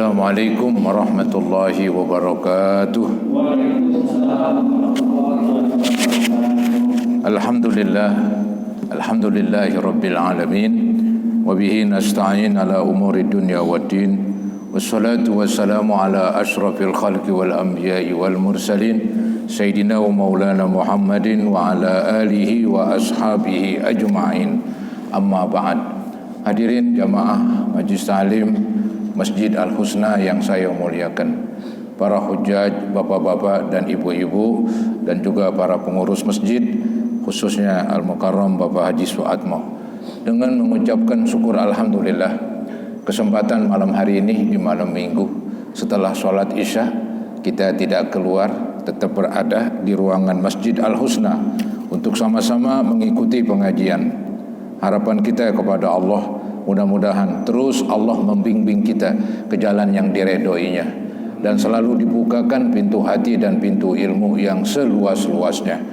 Assalamualaikum warahmatullahi wabarakatuh. Alhamdulillahi rabbil alamin. Wabihi nasta'in ala umuri dunya waddin. Wassalatu wassalamu ala ashrafil khalqi wal anbiya'i wal mursalin, Sayyidina wa maulana Muhammadin wa ala alihi wa ashabihi ajma'in. Amma ba'd. Hadirin jamaah Majlis Ta'lim Masjid Al-Husna yang saya muliakan, para hujjaj, bapak-bapak dan ibu-ibu, dan juga para pengurus masjid, khususnya Al-Mukarram Bapak Haji Suatmo, dengan mengucapkan syukur alhamdulillah kesempatan malam hari ini di malam minggu setelah sholat isya kita tidak keluar, tetap berada di ruangan Masjid Al-Husna untuk sama-sama mengikuti pengajian. Harapan kita kepada Allah, mudah-mudahan terus Allah membimbing kita ke jalan yang diredhoinya, dan selalu dibukakan pintu hati dan pintu ilmu yang seluas-luasnya.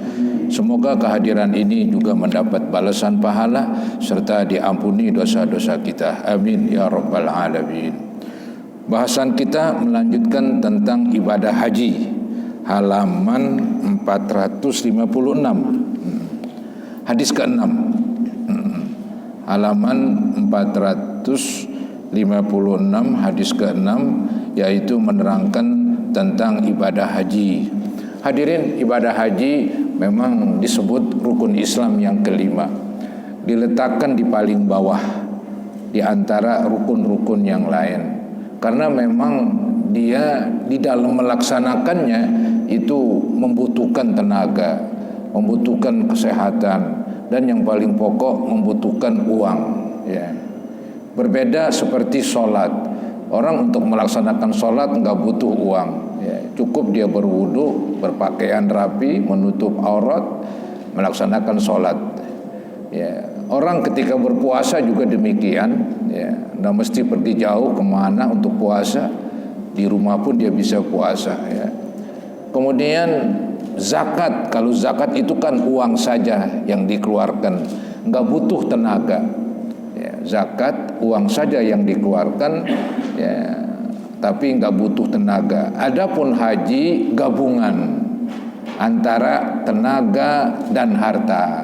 Semoga kehadiran ini juga mendapat balasan pahala serta diampuni dosa-dosa kita. Amin ya rabbal alamin. Bahasan kita melanjutkan tentang ibadah haji, halaman 456, hadis ke-6. Halaman 456 hadis ke-6, yaitu menerangkan tentang ibadah haji. Hadirin, ibadah haji memang disebut rukun Islam yang kelima, diletakkan di paling bawah di antara rukun-rukun yang lain, karena memang dia di dalam melaksanakannya itu membutuhkan tenaga, membutuhkan kesehatan, dan yang paling pokok membutuhkan uang, ya. Berbeda seperti sholat. Orang untuk melaksanakan sholat nggak butuh uang, ya. Cukup dia berwudu, berpakaian rapi, menutup aurat, melaksanakan sholat, ya. Orang ketika berpuasa juga demikian, ya. Nggak mesti pergi jauh kemana untuk puasa, di rumah pun dia bisa puasa, ya. Kemudian zakat, kalau zakat itu kan uang saja yang dikeluarkan, nggak butuh tenaga, ya. Zakat uang saja yang dikeluarkan, ya, tapi nggak butuh tenaga. Adapun haji gabungan antara tenaga dan harta,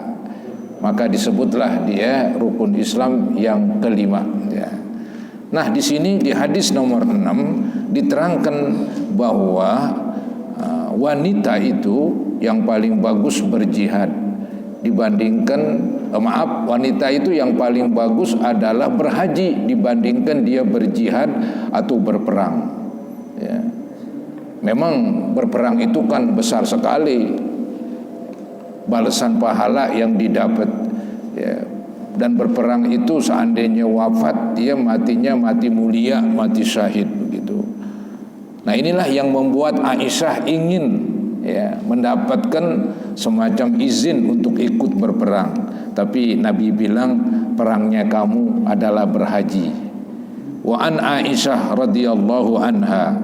maka disebutlah dia rukun Islam yang kelima, ya. Nah, di sini di hadis nomor 6 diterangkan bahwa wanita itu yang paling bagus berjihad dibandingkan wanita itu yang paling bagus adalah berhaji dibandingkan dia berjihad atau berperang, ya. Memang berperang itu kan besar sekali balasan pahala yang didapat, ya. Dan berperang itu seandainya wafat, dia matinya mati mulia, mati syahid begitu. Nah, inilah yang membuat Aisyah ingin, ya, mendapatkan semacam izin untuk ikut berperang. Tapi Nabi bilang perangnya kamu adalah berhaji. Wa an Aisyah radhiyallahu anha,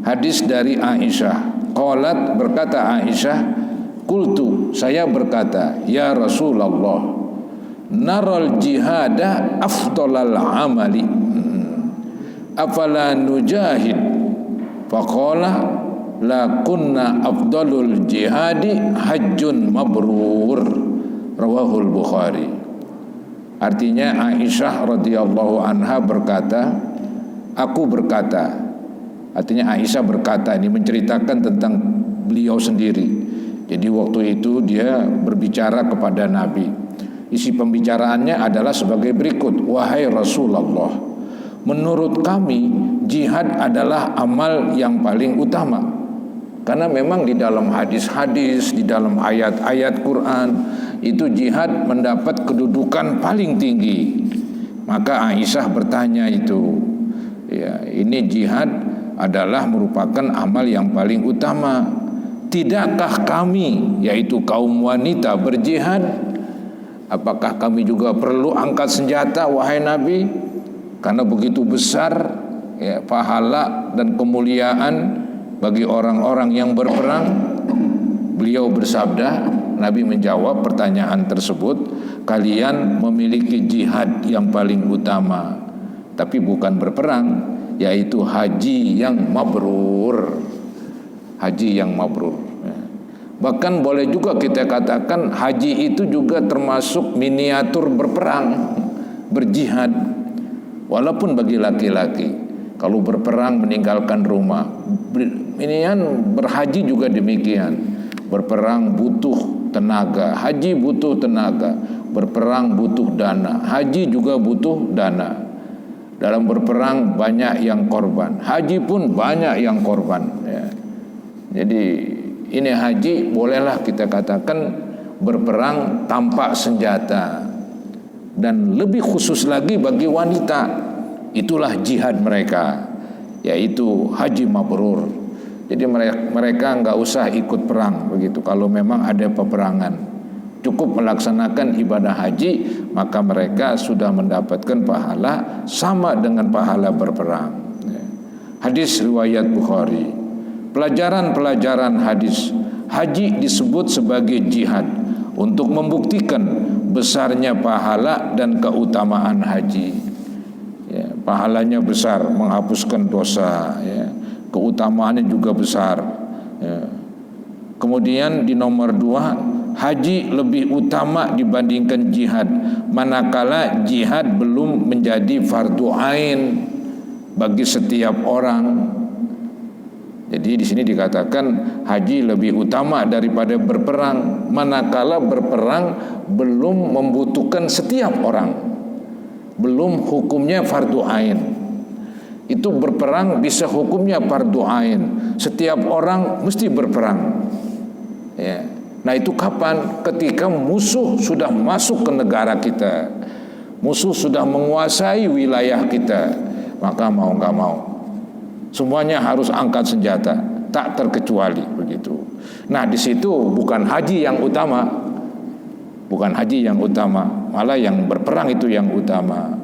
hadis dari Aisyah, qalat, berkata Aisyah, qultu, saya berkata, ya Rasulullah, naral jihada afdalal amali, afala nujahid? Faqala la kunna afdalul jihadi hajjun mabrur, rawahul Bukhari. Artinya Aisyah radhiyallahu anha berkata, aku berkata, artinya Aisyah berkata, ini menceritakan tentang beliau sendiri. Jadi waktu itu dia berbicara kepada Nabi. Isi pembicaraannya adalah sebagai berikut, wahai Rasulullah, menurut kami jihad adalah amal yang paling utama. Karena memang di dalam hadis-hadis, di dalam ayat-ayat Quran, itu jihad mendapat kedudukan paling tinggi. Maka Aisyah bertanya itu, ya, ini jihad adalah merupakan amal yang paling utama. Tidakkah kami, yaitu kaum wanita, berjihad? Apakah kami juga perlu angkat senjata, wahai Nabi? Karena begitu besar, ya, pahala dan kemuliaan bagi orang-orang yang berperang. Beliau bersabda, Nabi menjawab pertanyaan tersebut, kalian memiliki jihad yang paling utama, tapi bukan berperang. yaitu haji yang mabrur. Haji yang mabrur. Bahkan boleh juga kita katakan haji itu juga termasuk miniatur berperang, berjihad. Walaupun bagi laki-laki, kalau berperang meninggalkan rumah, ini kan berhaji juga demikian. Berperang butuh tenaga, haji butuh tenaga, berperang butuh dana, haji juga butuh dana. Dalam berperang banyak yang korban, haji pun banyak yang korban, ya. Jadi ini haji bolehlah kita katakan berperang tanpa senjata. Dan lebih khusus lagi bagi wanita, itulah jihad mereka, yaitu haji mabrur. Jadi mereka nggak usah ikut perang begitu. Kalau memang ada peperangan, cukup melaksanakan ibadah haji, maka mereka sudah mendapatkan pahala sama dengan pahala berperang. Hadis riwayat Bukhari. Pelajaran-pelajaran hadis, haji disebut sebagai jihad untuk membuktikan besarnya pahala dan keutamaan haji. Ya, pahalanya besar, menghapuskan dosa, ya. Keutamaannya juga besar, ya. Kemudian di nomor 2, haji lebih utama dibandingkan jihad, manakala jihad belum menjadi fardu ain bagi setiap orang. Jadi di sini dikatakan haji lebih utama daripada berperang, manakala berperang belum membutuhkan setiap orang, belum hukumnya fardu ain. Itu berperang bisa hukumnya fardu ain, setiap orang mesti berperang, ya. Nah itu kapan? Ketika musuh sudah masuk ke negara kita, musuh sudah menguasai wilayah kita, maka mau nggak mau semuanya harus angkat senjata, tak terkecuali begitu. Nah di situ bukan haji yang utama, bukan haji yang utama, malah yang berperang itu yang utama.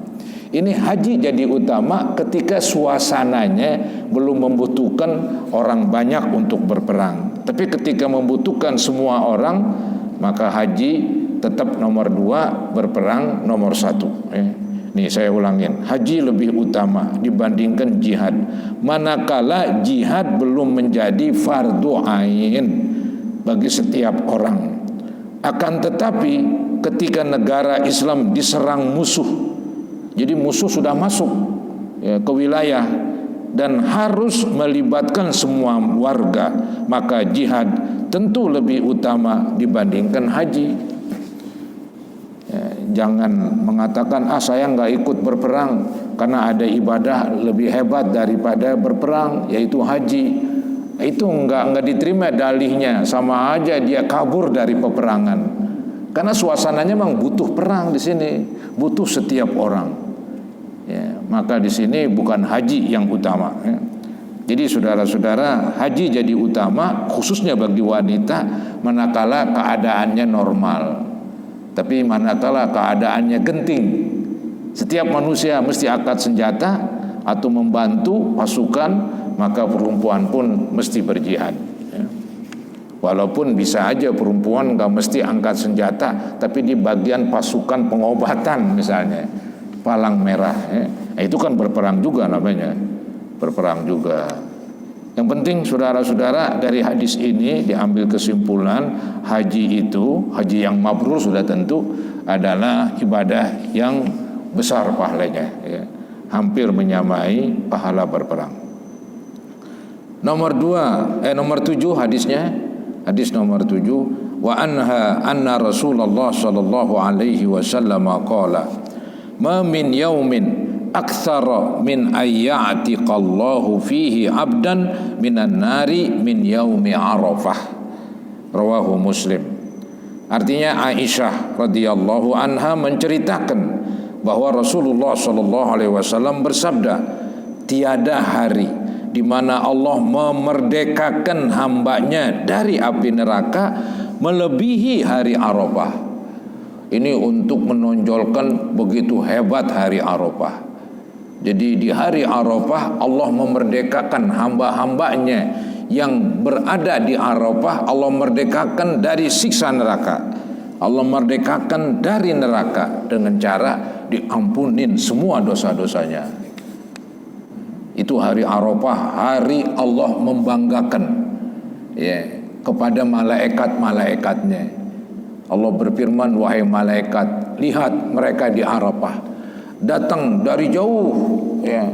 Ini haji jadi utama ketika suasananya belum membutuhkan orang banyak untuk berperang. Tapi ketika membutuhkan semua orang, maka haji tetap nomor 2, berperang nomor 1. Nih saya ulangin, haji lebih utama dibandingkan jihad, manakala jihad belum menjadi fardu ain bagi setiap orang. Akan tetapi ketika negara Islam diserang musuh, jadi musuh sudah masuk, ya, ke wilayah dan harus melibatkan semua warga, maka jihad tentu lebih utama dibandingkan haji. Jangan mengatakan saya nggak ikut berperang karena ada ibadah lebih hebat daripada berperang, yaitu haji. Itu nggak diterima dalihnya, sama aja dia kabur dari peperangan. Karena suasananya memang butuh perang di sini, butuh setiap orang. Ya, maka di sini bukan haji yang utama. Ya. Jadi saudara-saudara, haji jadi utama khususnya bagi wanita manakala keadaannya normal. Tapi manakala keadaannya genting, setiap manusia mesti angkat senjata atau membantu pasukan, maka perempuan pun mesti berjihad, ya. Walaupun bisa aja perempuan gak mesti angkat senjata, tapi di bagian pasukan pengobatan misalnya, palang merah, ya. Itu kan berperang juga namanya, berperang juga. Yang penting saudara-saudara, dari hadis ini diambil kesimpulan haji itu, haji yang mabrur sudah tentu adalah ibadah yang besar pahalanya, ya. Hampir menyamai pahala berperang. Nomor 7 hadisnya, hadis nomor 7, wa anna Rasulullah sallallahu alaihi wasallam qala ma min yaumin aktsara min ayyatiqallahu fihi abdan minan nari min yaumi Arafah, rawahu Muslim. Artinya Aisyah radhiyallahu anha menceritakan bahwa Rasulullah sallallahu alaihi wasallam bersabda, tiada hari di mana Allah memerdekakan hambanya dari api neraka melebihi hari Arafah. Ini untuk menonjolkan begitu hebat hari Arafah. Jadi di hari Arafah Allah memerdekakan hamba-hambanya yang berada di Arafah. Allah merdekakan dari siksa neraka, Allah merdekakan dari neraka dengan cara diampunin semua dosa-dosanya. Itu hari Arafah, hari Allah membanggakan ya kepada malaikat-malaikatnya. Allah berfirman, wahai malaikat, lihat mereka di Arafah, datang dari jauh ya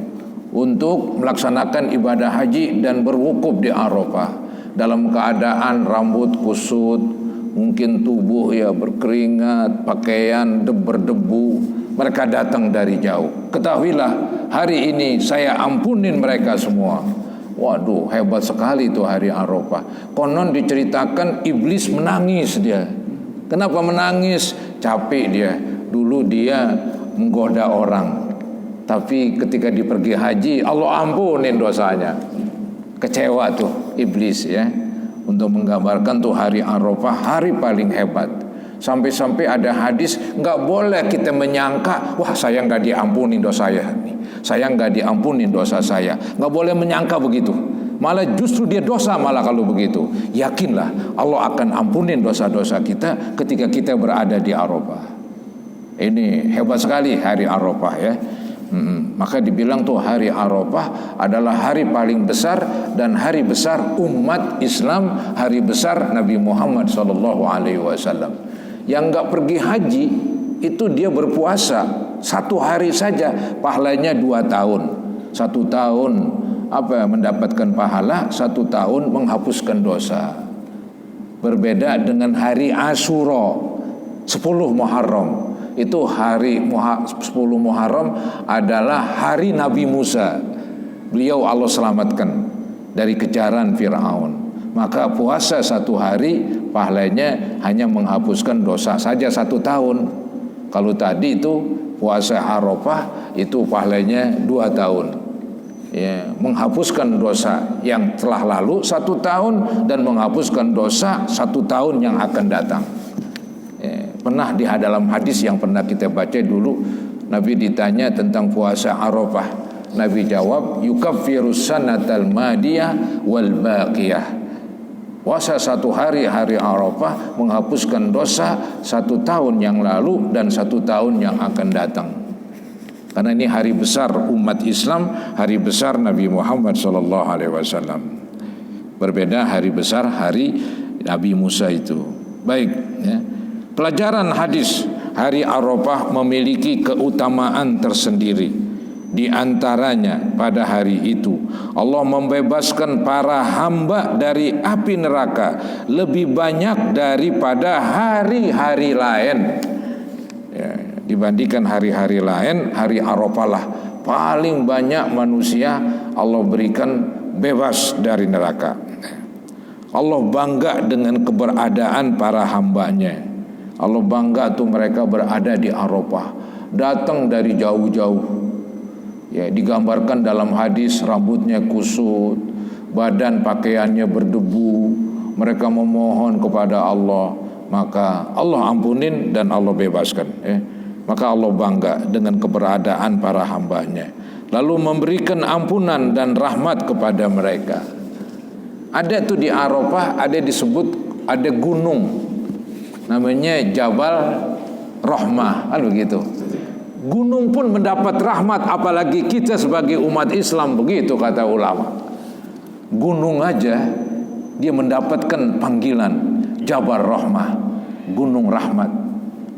untuk melaksanakan ibadah haji dan berwukuf di Arafah dalam keadaan rambut kusut, mungkin tubuh ya berkeringat, pakaian berdebu. Mereka datang dari jauh. Ketahuilah, hari ini saya ampunin mereka semua. Waduh, hebat sekali itu hari Arafah. Konon diceritakan iblis menangis dia. Kenapa menangis? Capek dia. Dulu dia menggoda orang, tapi ketika dia pergi haji, Allah ampunin dosanya. Kecewa tuh iblis ya. Untuk menggambarkan tuh hari Arafah, hari paling hebat. Sampai-sampai ada hadis, nggak boleh kita menyangka, wah saya nggak diampunin dosa saya nggak diampunin dosa saya. Nggak boleh menyangka begitu. Malah justru dia dosa malah kalau begitu. Yakinlah Allah akan ampunin dosa-dosa kita ketika kita berada di Arafah. Ini hebat sekali hari Arafah ya. Maka dibilang tuh hari Arafah adalah hari paling besar dan hari besar umat Islam, hari besar Nabi Muhammad SAW. Yang nggak pergi haji itu dia berpuasa 1 hari saja, pahalanya 2 tahun. 1 tahun mendapatkan pahala, 1 tahun menghapuskan dosa. Berbeda dengan hari Asyura 10 Muharram. Itu hari 10 Muharram adalah hari Nabi Musa. Beliau Allah selamatkan dari kejaran Fir'aun. Maka puasa 1 hari pahalanya hanya menghapuskan dosa saja 1 tahun. Kalau tadi itu puasa Arafah itu pahalanya 2 tahun ya, menghapuskan dosa yang telah lalu 1 tahun dan menghapuskan dosa 1 tahun yang akan datang. Pernah di dalam hadis yang pernah kita baca dulu, Nabi ditanya tentang puasa Arafah. Nabi jawab, yukaffirus sanatal madiyah wal baqiyah. Puasa 1 hari Arafah menghapuskan dosa 1 tahun yang lalu dan 1 tahun yang akan datang. Karena ini hari besar umat Islam, hari besar Nabi Muhammad SAW. Berbeda hari besar hari Nabi Musa itu. Baik ya. Pelajaran hadis, hari Arafah memiliki keutamaan tersendiri. Di antaranya pada hari itu Allah membebaskan para hamba dari api neraka lebih banyak daripada hari-hari lain ya, dibandingkan hari-hari lain, hari Arafah lah paling banyak manusia Allah berikan bebas dari neraka. Allah bangga dengan keberadaan para hambanya. Allah bangga tuh mereka berada di Arafah, datang dari jauh-jauh. Ya, digambarkan dalam hadis rambutnya kusut, badan pakaiannya berdebu. Mereka memohon kepada Allah, maka Allah ampunin dan Allah bebaskan ya. Maka Allah bangga dengan keberadaan para hambanya, lalu memberikan ampunan dan rahmat kepada mereka. Ada tuh di Arafah, ada disebut, ada gunung namanya Jabal Rahmah, kan begitu. Gunung pun mendapat rahmat, apalagi kita sebagai umat Islam, begitu kata ulama. Gunung aja dia mendapatkan panggilan Jabal Rahmah, gunung rahmat.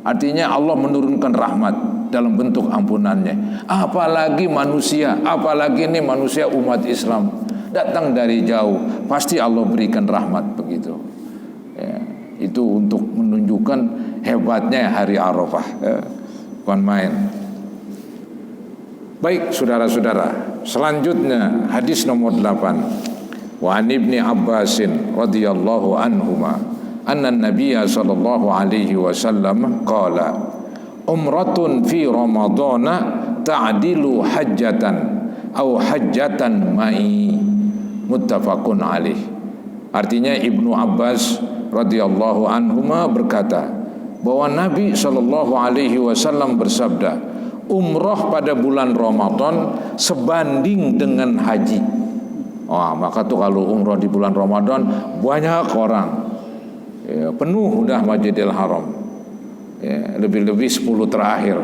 Artinya Allah menurunkan rahmat dalam bentuk ampunannya. Apalagi manusia, apalagi ini manusia umat Islam datang dari jauh, pasti Allah berikan rahmat begitu. Ya, itu untuk menunjukkan hebatnya hari Arafah. Ya. Bukan main. Baik saudara-saudara, selanjutnya hadis nomor 8. Wa an Ibni Abbasin radhiyallahu anhuma anna an-nabiy sallallahu alaihi wasallam qala umratun fi ramadhana ta'dilu hajjatan aw hajjatan ma'i, muttafaqun alaih. Artinya Ibnu Abbas radhiyallahu anhuma berkata bahwa Nabi SAW bersabda, umroh pada bulan Ramadan sebanding dengan haji. Wah, maka tuh kalau umroh di bulan Ramadan banyak orang ya, penuh udah Masjidil Haram ya, lebih-lebih 10 terakhir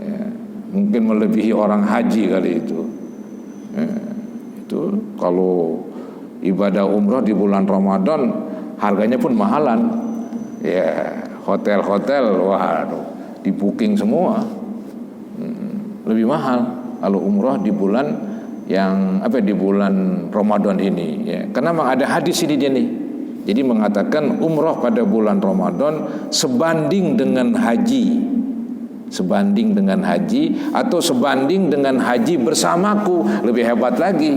ya, mungkin melebihi orang haji kali itu Itu kalau ibadah umroh di bulan Ramadan harganya pun mahalan. Ya, hotel-hotel waduh di booking semua. Lebih mahal kalau umroh di bulan di bulan Ramadan ini ya. Karena memang ada hadis ini dia nih. Jadi mengatakan umroh pada bulan Ramadan sebanding dengan haji. Sebanding dengan haji atau sebanding dengan haji bersamaku, lebih hebat lagi.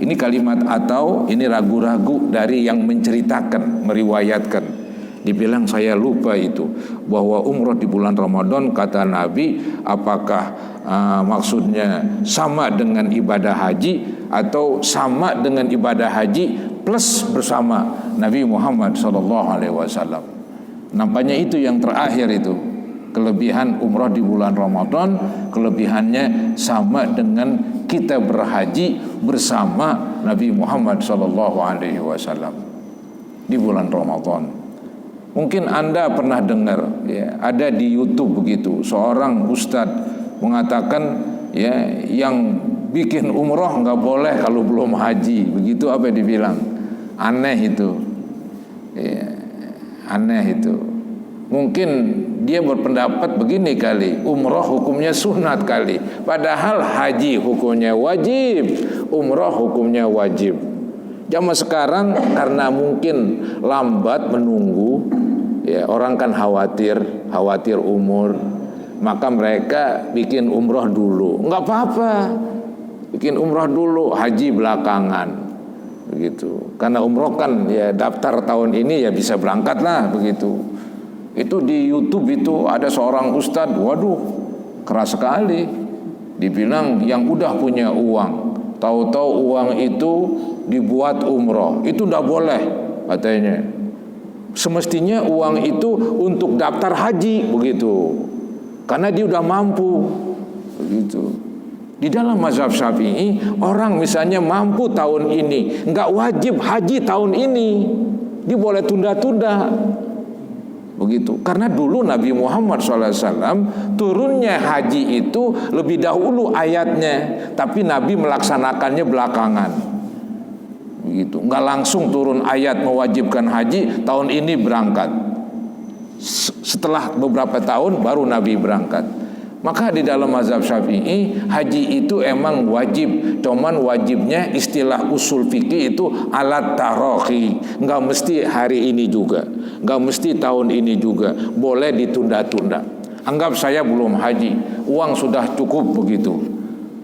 Ini kalimat atau ini ragu-ragu dari yang menceritakan, meriwayatkan. Dibilang saya lupa itu bahwa umroh di bulan Ramadan kata Nabi, apakah maksudnya sama dengan ibadah haji atau sama dengan ibadah haji plus bersama Nabi Muhammad SAW. Nampaknya itu yang terakhir itu. Kelebihan umrah di bulan Ramadan, kelebihannya sama dengan kita berhaji bersama Nabi Muhammad SAW di bulan Ramadan. Mungkin Anda pernah dengar ya, ada di YouTube begitu, seorang ustadz mengatakan ya, yang bikin umrah nggak boleh kalau belum haji. Begitu apa yang dibilang? Aneh itu ya, aneh itu. Mungkin dia berpendapat begini kali, umrah hukumnya sunat kali, padahal haji hukumnya wajib, umrah hukumnya wajib. Zaman sekarang karena mungkin lambat menunggu ya, orang kan khawatir umur, maka mereka bikin umrah dulu. Enggak apa-apa, bikin umrah dulu, haji belakangan begitu. Karena umrah kan ya daftar tahun ini ya bisa berangkat lah begitu. Itu di YouTube itu ada seorang ustadz, waduh keras sekali. Dibilang yang udah punya uang, tahu-tahu uang itu dibuat umroh, itu udah boleh katanya. Semestinya uang itu untuk daftar haji begitu, karena dia udah mampu begitu. Di dalam mazhab Syafi'i, orang misalnya mampu tahun ini, nggak wajib haji tahun ini, dia boleh tunda-tunda. Begitu, karena dulu Nabi Muhammad SAW turunnya haji itu lebih dahulu ayatnya, tapi Nabi melaksanakannya belakangan. Begitu, nggak langsung turun ayat mewajibkan haji tahun ini berangkat. Setelah beberapa tahun baru Nabi berangkat. Maka di dalam mazhab Syafi'i haji itu emang wajib, cuman wajibnya istilah usul fikih itu alat tarohi, nggak mesti hari ini juga, nggak mesti tahun ini juga, boleh ditunda-tunda. Anggap saya belum haji, uang sudah cukup begitu,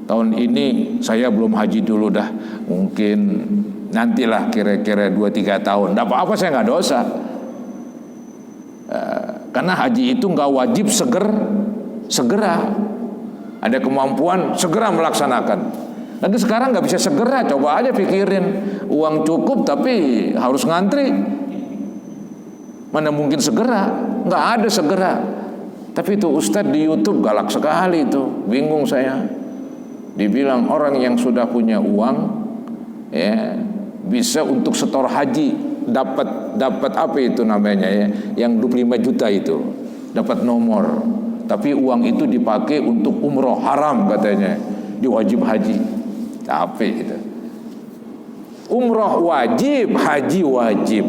tahun ini saya belum haji dulu dah, mungkin nantilah kira-kira 2-3 tahun, nggak apa-apa, saya nggak dosa. Karena haji itu nggak wajib segera, ada kemampuan segera melaksanakan. Nanti sekarang nggak bisa segera, coba aja pikirin, uang cukup tapi harus ngantri, mana mungkin segera, nggak ada segera. Tapi itu ustadz di YouTube galak sekali itu, bingung saya. Dibilang orang yang sudah punya uang, ya bisa untuk setor haji, dapat apa itu namanya ya, yang 25 juta itu, dapat nomor. Tapi uang itu dipakai untuk umroh, haram katanya, diwajib haji. Capek itu. Umroh wajib, haji wajib.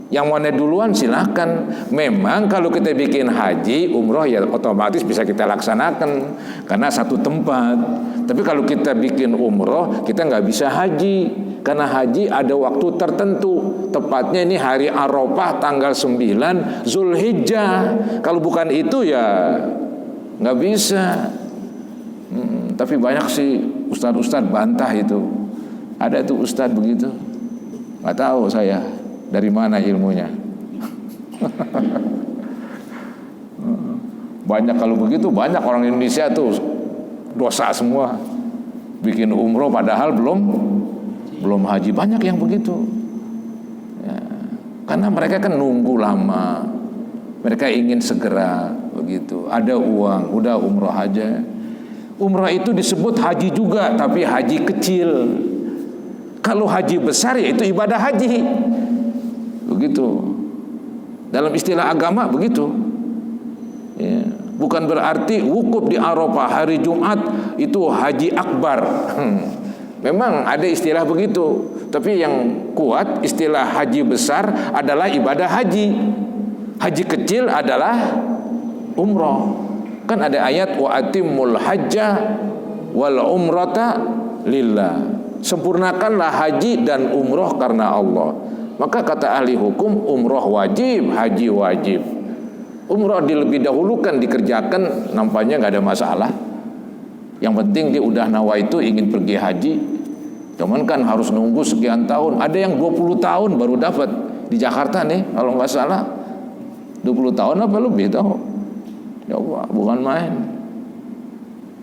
Yang mana duluan silakan. Memang kalau kita bikin haji, umroh ya otomatis bisa kita laksanakan karena satu tempat. Tapi kalau kita bikin umroh, kita nggak bisa haji karena haji ada waktu tertentu. Tepatnya ini hari Arafah tanggal 9 Zulhijjah. Kalau bukan itu ya nggak bisa. Tapi banyak sih ustadz bantah itu. Ada tuh ustadz begitu. Nggak tahu saya dari mana ilmunya. Banyak kalau begitu, banyak orang Indonesia tuh dosa semua, bikin umroh padahal belum haji. Banyak yang begitu ya, karena mereka kan nunggu lama, mereka ingin segera begitu. Ada uang, udah umroh aja. Umroh itu disebut haji juga, tapi haji kecil. Kalau haji besar ya itu ibadah haji begitu. Dalam istilah agama begitu ya. Bukan berarti wukuf di Arafah hari Jumat itu haji akbar. Memang ada istilah begitu, tapi yang kuat istilah haji besar adalah ibadah haji. Haji kecil adalah umroh. Kan ada ayat wa atimmul hajja wal umrata lillah. Sempurnakanlah haji dan umroh karena Allah. Maka kata ahli hukum, umroh wajib, haji wajib. Umroh dilebih dahulukan dikerjakan, nampaknya nggak ada masalah. Yang penting dia udah nawaitu ingin pergi haji. Cuman kan harus nunggu sekian tahun. Ada yang 20 tahun baru dapat. Di Jakarta nih kalau nggak salah 20 tahun apa lebih tahu. Ya Allah, bukan main.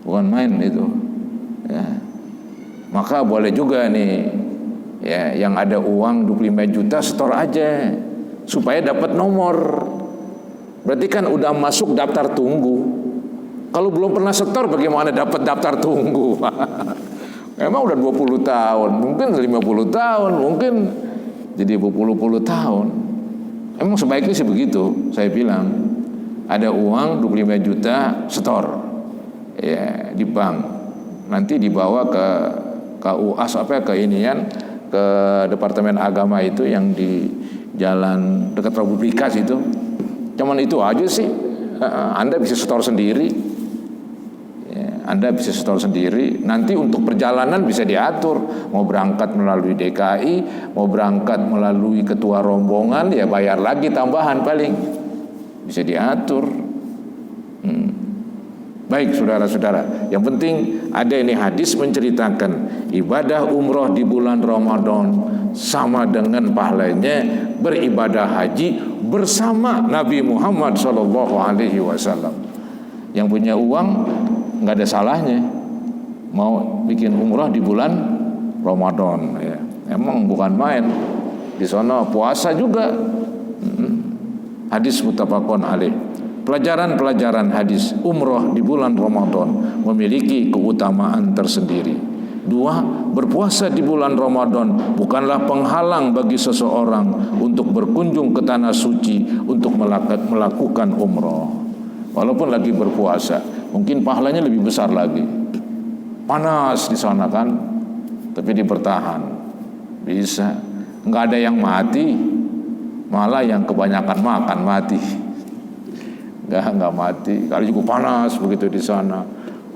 Bukan main itu. Ya. Maka boleh juga nih, ya, yang ada uang 25 juta setor aja supaya dapat nomor. Berarti kan udah masuk daftar tunggu. Kalau belum pernah setor bagaimana dapat daftar tunggu? Memang udah 20 tahun, mungkin 50 tahun, mungkin jadi berpuluh-puluh tahun. Emang sebaiknya sih begitu, saya bilang. Ada uang 25 juta setor, ya, di bank. Nanti dibawa ke UAS ke inian, ke Departemen Agama itu yang di Jalan dekat Republikas itu. Cuman itu aja sih. Anda bisa setor sendiri. Anda bisa setor sendiri. Nanti untuk perjalanan bisa diatur. Mau berangkat melalui DKI, mau berangkat melalui ketua rombongan, ya bayar lagi tambahan paling. Bisa diatur. Baik saudara-saudara, yang penting ada ini hadis menceritakan ibadah umroh di bulan Ramadan sama dengan pahalanya beribadah haji bersama Nabi Muhammad SAW. Yang punya uang nggak ada salahnya mau bikin umroh di bulan Ramadan, ya. Emang bukan main. Di sana puasa juga. Hadis muttafaqun alaih. Pelajaran-pelajaran hadis umroh di bulan Ramadan memiliki keutamaan tersendiri. 2, berpuasa di bulan Ramadan bukanlah penghalang bagi seseorang untuk berkunjung ke tanah suci untuk melakukan umroh. Walaupun lagi berpuasa, mungkin pahalanya lebih besar lagi. Panas di sana kan, tapi dipertahan. Bisa. Nggak ada yang mati, malah yang kebanyakan makan mati. Nggak mati. Kalau juga panas begitu di sana,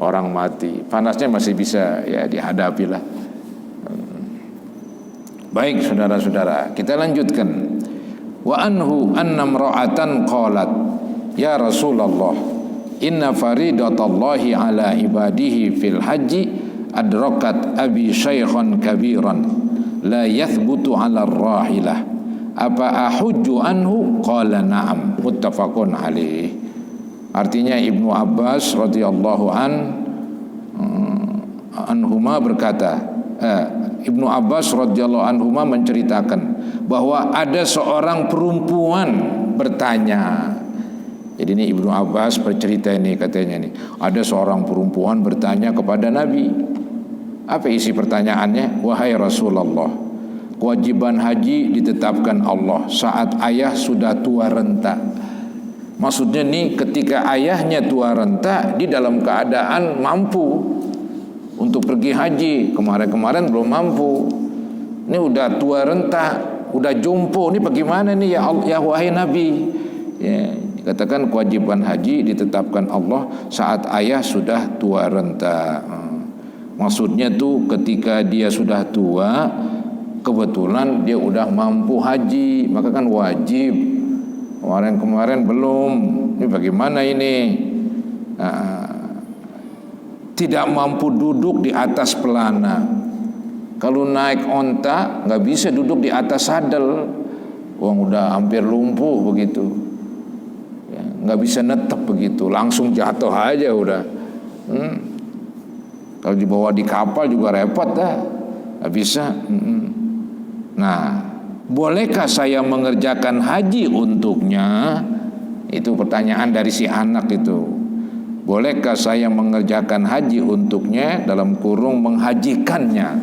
orang mati. Panasnya masih bisa ya dihadapi lah. Baik saudara-saudara, kita lanjutkan. Wa anhu anna imra'atan qalat, ya Rasulullah, inna faridatallahi ala ibadihi fil haji adrakat abi syaikhan kabiran la yathbutu ala rahilah apa ahujju anhu qala na'am muttafaqun alaih. Artinya Ibnu Abbas radhiyallahu anhuma berkata, Ibnu Abbas radhiyallahu anhuma menceritakan bahwa ada seorang perempuan bertanya. Jadi ini Ibnu Abbas bercerita ini, katanya nih, ada seorang perempuan bertanya kepada Nabi. Apa isi pertanyaannya? Wahai Rasulullah, kewajiban haji ditetapkan Allah saat ayah sudah tua renta. Maksudnya nih, ketika ayahnya tua renta, di dalam keadaan mampu untuk pergi haji. Kemarin-kemarin belum mampu. Ini udah tua renta, udah jompo. Ini bagaimana nih ya wahai Nabi? Ya, dikatakan kewajiban haji ditetapkan Allah saat ayah sudah tua renta. Maksudnya tuh ketika dia sudah tua, kebetulan dia udah mampu haji, maka kan wajib. Kemarin belum. Ini bagaimana ini? Tidak mampu duduk di atas pelana. Kalau naik onta nggak bisa duduk di atas sadel. Wong udah hampir lumpuh begitu. Ya, nggak bisa netep begitu. Langsung jatuh aja udah. Kalau dibawa di kapal juga repot dah. Nggak bisa. Nah, bolehkah saya mengerjakan haji untuknya? Itu pertanyaan dari si anak itu. Bolehkah saya mengerjakan haji untuknya, dalam kurung menghajikannya?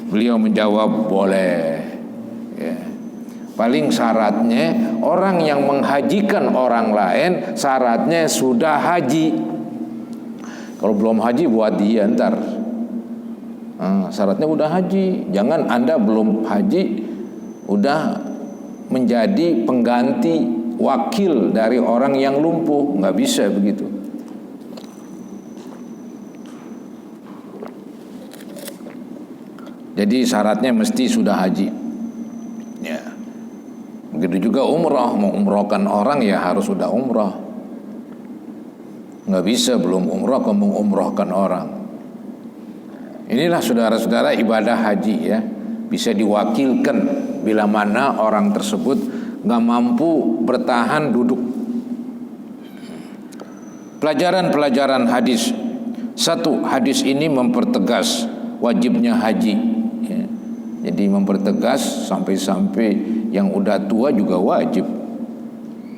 Beliau menjawab boleh. Ya. Paling syaratnya orang yang menghajikan orang lain syaratnya sudah haji. Kalau belum haji buat dia ntar. Syaratnya udah haji. Jangan Anda belum haji udah menjadi pengganti wakil dari orang yang lumpuh. Nggak bisa begitu. Jadi syaratnya mesti sudah haji. Ya. Begitu juga umrah, mau umrohkan orang ya harus sudah umrah. Nggak bisa belum umrah kok mau umrohkan orang. Inilah saudara-saudara ibadah haji ya, bisa diwakilkan bila mana orang tersebut nggak mampu bertahan duduk. Pelajaran-pelajaran hadis. Satu, hadis ini mempertegas wajibnya haji. Ya. Jadi mempertegas sampai-sampai yang udah tua juga wajib.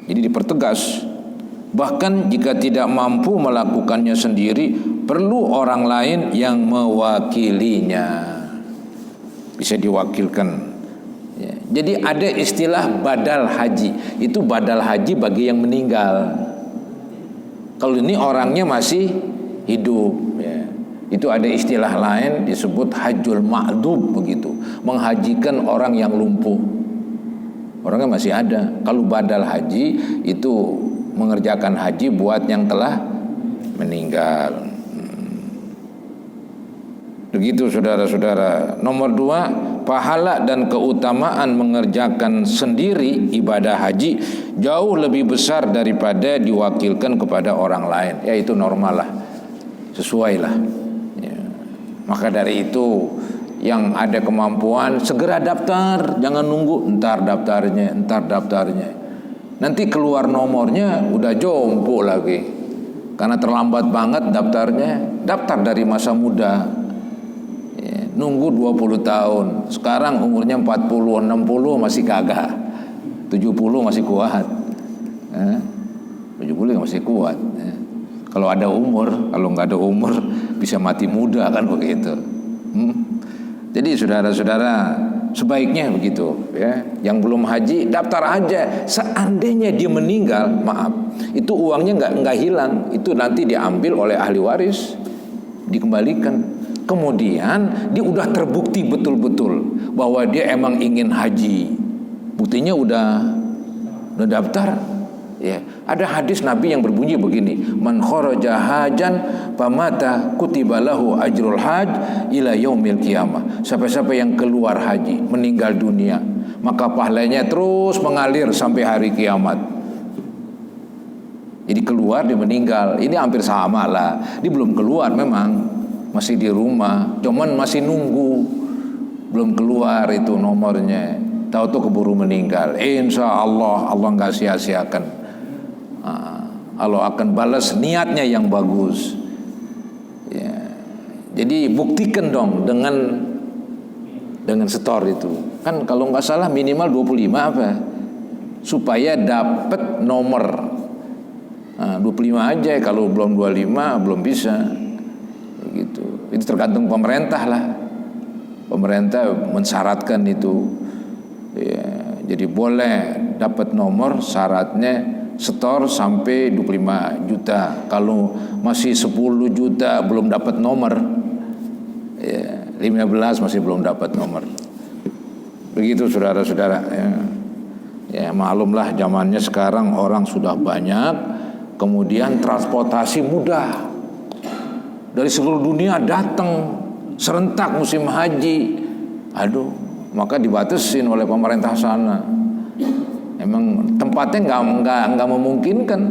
Jadi dipertegas. Bahkan jika tidak mampu melakukannya sendiri, perlu orang lain yang mewakilinya. Bisa diwakilkan. Ya. Jadi ada istilah badal haji. Itu badal haji bagi yang meninggal. Kalau ini orangnya masih hidup. Ya. Itu ada istilah lain disebut hajjul ma'dub begitu. Menghajikan orang yang lumpuh. Orangnya masih ada. Kalau badal haji itu mengerjakan haji buat yang telah meninggal. Begitu saudara-saudara. Nomor 2, pahala dan keutamaan mengerjakan sendiri ibadah haji jauh lebih besar daripada diwakilkan kepada orang lain. Ya itu normal lah, sesuai lah ya. Maka dari itu yang ada kemampuan segera daftar, jangan nunggu entar daftarnya. Nanti keluar nomornya udah jompo lagi karena terlambat banget daftarnya. Daftar dari masa muda ya, nunggu 20 tahun. Sekarang umurnya 40, 60 masih kagak, 70 masih kuat 70 masih kuat ya. Kalau ada umur, kalau nggak ada umur bisa mati muda kan begitu. Jadi saudara-saudara sebaiknya begitu ya. Yang belum haji daftar aja. Seandainya dia meninggal, maaf, itu uangnya nggak hilang, itu nanti diambil oleh ahli waris, dikembalikan. Kemudian dia udah terbukti betul-betul bahwa dia emang ingin haji. Buktinya udah daftar. Ya, ada hadis Nabi yang berbunyi begini, man kharaja hajan famata kutiba lahu ajrul haj ila yaumil qiyamah. Siapa-siapa yang keluar haji meninggal dunia, maka pahalanya terus mengalir sampai hari kiamat. Jadi keluar dia meninggal, ini hampir sama lah. Dia belum keluar memang, masih di rumah, cuman masih nunggu, belum keluar itu nomornya. Tahu-tahu keburu meninggal. Insya Allah nggak sia-siakan. Allah akan balas niatnya yang bagus ya. Jadi buktikan dong dengan setor itu. Kan kalau nggak salah minimal 25 apa supaya dapat nomor 25 aja. Kalau belum 25 belum bisa gitu. Itu tergantung pemerintah lah. Pemerintah mensyaratkan itu ya. Jadi boleh dapat nomor, syaratnya setor sampai 25 juta. Kalau masih 10 juta belum dapat nomor ya, 15 masih belum dapat nomor. Begitu saudara-saudara ya. Ya maklumlah zamannya sekarang orang sudah banyak, kemudian transportasi mudah. Dari seluruh dunia datang serentak musim haji. Aduh, maka dibatasin oleh pemerintah sana. Emang tempatnya nggak memungkinkan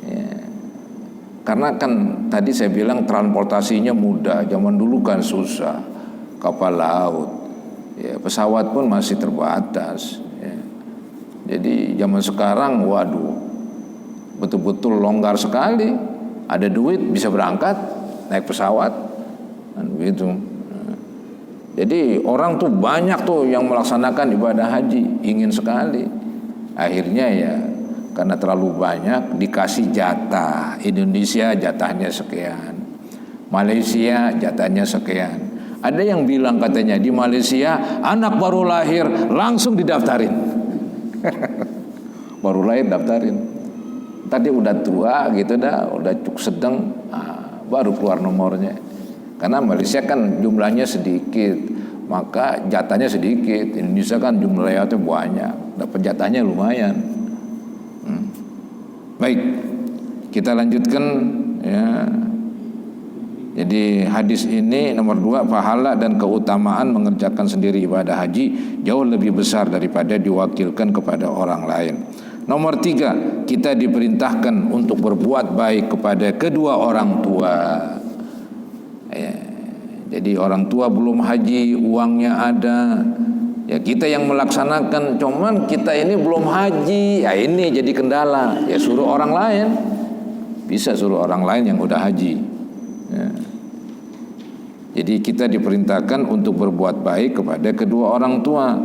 ya. Karena kan tadi saya bilang transportasinya mudah. Zaman dulu kan susah, kapal laut ya, pesawat pun masih terbatas ya. Jadi zaman sekarang waduh betul-betul longgar sekali. Ada duit bisa berangkat naik pesawat kan begitu. Jadi orang tuh banyak tuh yang melaksanakan ibadah haji, ingin sekali. Akhirnya ya karena terlalu banyak dikasih jatah. Indonesia jatahnya sekian, Malaysia jatahnya sekian. Ada yang bilang katanya di Malaysia anak baru lahir langsung didaftarin. Baru lahir daftarin. Tadi udah tua gitu dah, udah cukup sedang, baru keluar nomornya. Karena Malaysia kan jumlahnya sedikit, maka jatahnya sedikit. Indonesia kan jumlahnya itu banyak, dapat jatahnya lumayan. Baik, kita lanjutkan ya. Jadi hadis ini nomor 2, pahala dan keutamaan mengerjakan sendiri ibadah haji jauh lebih besar daripada diwakilkan kepada orang lain. Nomor 3, kita diperintahkan untuk berbuat baik kepada kedua orang tua. Ya, jadi orang tua belum haji, uangnya ada, ya kita yang melaksanakan, cuman kita ini belum haji, ya ini jadi kendala. Ya suruh orang lain, bisa suruh orang lain yang udah haji. Ya. Jadi kita diperintahkan untuk berbuat baik kepada kedua orang tua.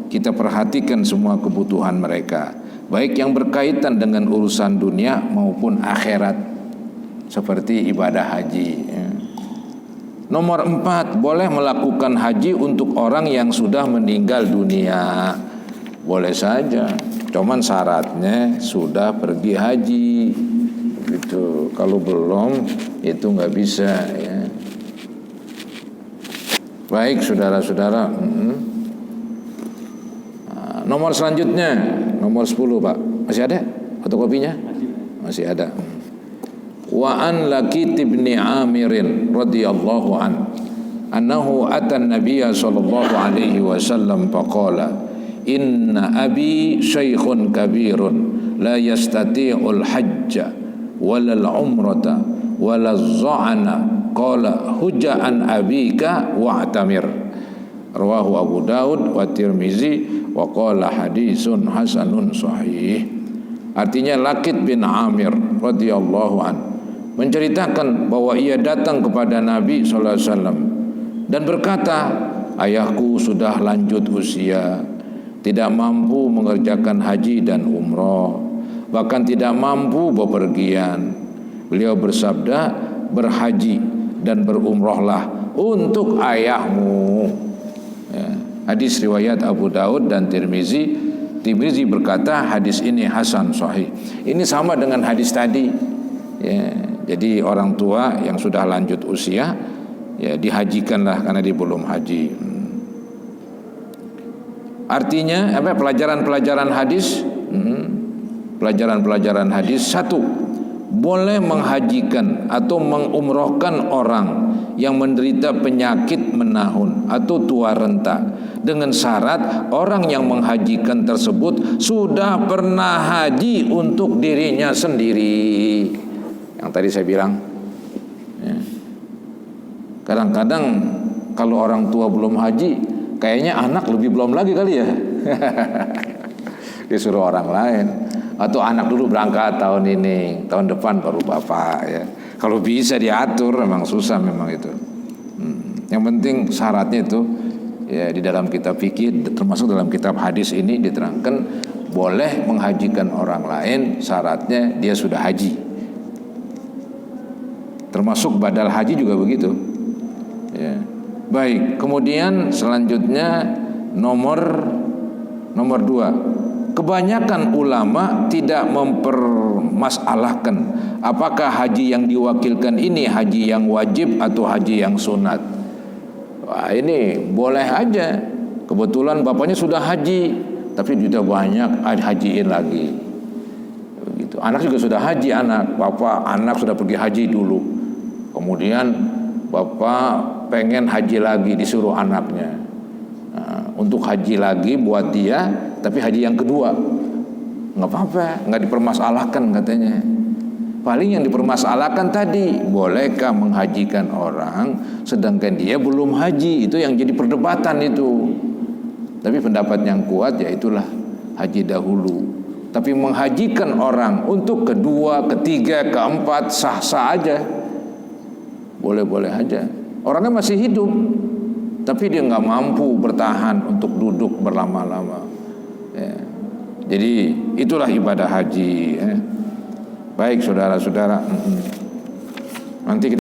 Kita perhatikan semua kebutuhan mereka, baik yang berkaitan dengan urusan dunia maupun akhirat, seperti ibadah haji. Ya. Nomor 4, boleh melakukan haji untuk orang yang sudah meninggal dunia. Boleh saja, cuman syaratnya sudah pergi haji. Gitu. Kalau belum itu nggak bisa ya. Baik saudara-saudara. Nomor selanjutnya, nomor 10 Pak. Masih ada fotokopinya? Masih ada. Wa an Laqit bin Amirin radhiyallahu an annahu atan nabiyya sallallahu alaihi wasallam faqala inna abi shaykhun kabirun la yastati'ul hajja walal umrata walaz za'ana qala hujja an abika wa'tamir. Rawahu Abu Daud wa Tirmizi wa qala hadisun hasanun sahih. Artinya Laqit bin Amir radhiyallahu an menceritakan bahwa ia datang kepada Nabi sallallahu alaihi wasallam dan berkata, ayahku sudah lanjut usia, tidak mampu mengerjakan haji dan umroh, bahkan tidak mampu bepergian. Beliau bersabda, berhaji dan berumrohlah untuk ayahmu. Ya. Hadis riwayat Abu Daud dan Tirmizi. Tirmizi berkata hadis ini hasan sahih. Ini sama dengan hadis tadi. Ya. Jadi orang tua yang sudah lanjut usia, ya dihajikanlah karena dia belum haji. Artinya apa? Pelajaran-pelajaran hadis. Pelajaran-pelajaran hadis. 1, boleh menghajikan atau mengumrohkan orang yang menderita penyakit menahun atau tua renta dengan syarat orang yang menghajikan tersebut sudah pernah haji untuk dirinya sendiri. Yang tadi saya bilang ya. Kadang-kadang kalau orang tua belum haji, kayaknya anak lebih belum lagi kali ya. Disuruh orang lain. Atau anak dulu berangkat tahun ini, tahun depan baru bapak ya. Kalau bisa diatur, memang susah memang itu. Yang penting syaratnya itu ya di dalam kitab fikih, termasuk dalam kitab hadis ini diterangkan boleh menghajikan orang lain, syaratnya dia sudah haji. Termasuk badal haji juga begitu. Ya. Baik, kemudian selanjutnya nomor 2. Kebanyakan ulama tidak mempermasalahkan apakah haji yang diwakilkan ini haji yang wajib atau haji yang sunat. Wah, ini boleh aja. Kebetulan bapaknya sudah haji, tapi sudah banyak hajiin lagi. Begitu. Anak juga sudah haji, anak sudah pergi haji dulu. Kemudian bapak pengen haji lagi, disuruh anaknya. Nah, untuk haji lagi buat dia, tapi haji yang kedua nggak apa-apa, nggak dipermasalahkan katanya. Paling yang dipermasalahkan tadi, bolehkah menghajikan orang sedangkan dia belum haji, itu yang jadi perdebatan itu. Tapi pendapat yang kuat ya itulah haji dahulu. Tapi menghajikan orang untuk kedua, ketiga, keempat sah-sah aja, boleh-boleh aja. Orangnya masih hidup, tapi dia nggak mampu bertahan untuk duduk berlama-lama. Ya. Jadi itulah ibadah haji. Ya. Baik saudara-saudara, nanti kita